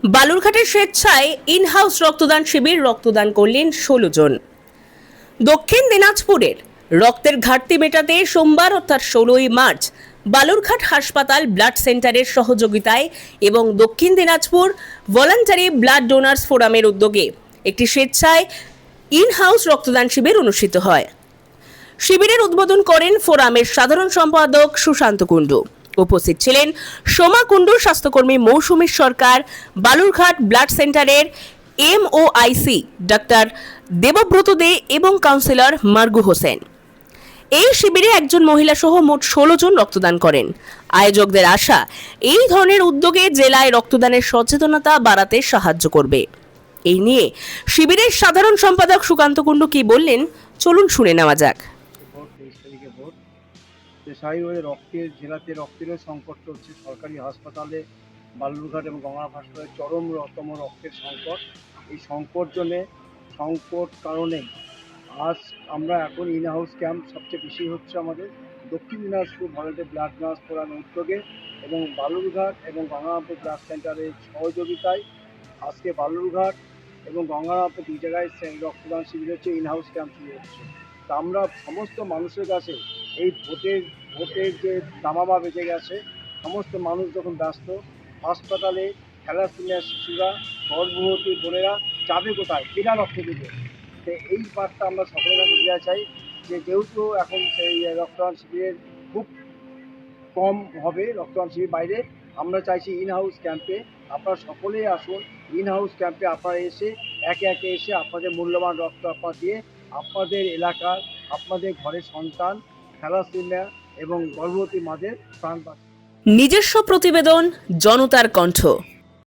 বালুরঘাটের স্বেচ্ছায় ইনহাউস রক্তদান শিবির রক্তদান করলেন ১৬ জন। দক্ষিণ দিনাজপুরের রক্তের ঘাটতি মেটাতে সোমবার অর্থাৎ ১৬ই মার্চ বালুরঘাট হাসপাতাল ব্লাড সেন্টারের সহযোগিতায় এবং দক্ষিণ দিনাজপুর ভলান্টারি ব্লাড ডোনার্স ফোরামের উদ্যোগে একটি স্বেচ্ছায় ইনহাউস রক্তদান শিবির অনুষ্ঠিত হয়। শিবিরের উদ্বোধন করেন ফোরামের সাধারণ সম্পাদক সুশান্ত কুণ্ডু। উপস্থিত ছিলেন সোমা কুণ্ডু, স্বাস্থ্যকর্মী মৌসুমী সরকার, বালুরঘাট ব্লাড সেন্টারের MOIC ডাক্তার দেবব্রত দে এবং কাউন্সিলর মার্গু হোসেন। এই শিবিরে একজন মহিলা সহ মোট ১৬ জন রক্তদান করেন। আয়োজকদের আশা, এই ধরনের উদ্যোগে জেলায় রক্তদানের সচেতনতা বাড়াতে সাহায্য করবে। এই নিয়ে শিবিরের সাধারণ সম্পাদক সুকান্ত কুণ্ডু কি বললেন, চলুন শুনে নেওয়া যাক। স্বাভাবিকভাবে রক্তের জেলাতে রক্তেরও সংকট চলছে। সরকারি হাসপাতালে বালুরঘাট এবং গঙ্গারাম হাসপাতালে চরমতম রক্তের সংকট। এই সংকট কারণে আজ আমরা এখন ইন হাউস ক্যাম্প সবচেয়ে বেশি হচ্ছে আমাদের দক্ষিণ দিনাজপুর ভলান্টারি ব্লাড ডোনার্স ফোরামের উদ্যোগে এবং বালুরঘাট এবং গঙ্গারামপুর ব্লাড সেন্টারের সহযোগিতায় আজকে বালুরঘাট এবং গঙ্গারামপুর দুই জায়গায় রক্তদান শিবির হচ্ছে, ইন হাউস ক্যাম্প শুরু হচ্ছে। তা আমরা সমস্ত মানুষের কাছে এই ভোটের যে দামামা বেজে গেছে, সমস্ত মানুষ যখন ব্যস্ত, হাসপাতালে থ্যালাসেমিয়া শিশুরা, গর্ভবতী বোনেরা যাবে কোথায়, বিনা রক্ত দিতে। তো এই বার্তা আমরা সকলের কাছে দেওয়া চাই যে যেহেতু এখন সেই রক্তদান শিবিরের খুব কম হবে, রক্তদান শিবির বাইরে আমরা চাইছি ইন হাউস ক্যাম্পে আপনারা সকলেই আসুন। ইন হাউস ক্যাম্পে আপনারা এসে একে এসে আপনাদের মূল্যবান রক্ত আপনারা দিয়ে আপনাদের এলাকার, আপনাদের ঘরের সন্তান, থ্যালাসেমিয়া এবং গর্ভবতী মাদের প্রাণ বাঁচান। নিজস্ব প্রতিবেদন, জনতার কণ্ঠ।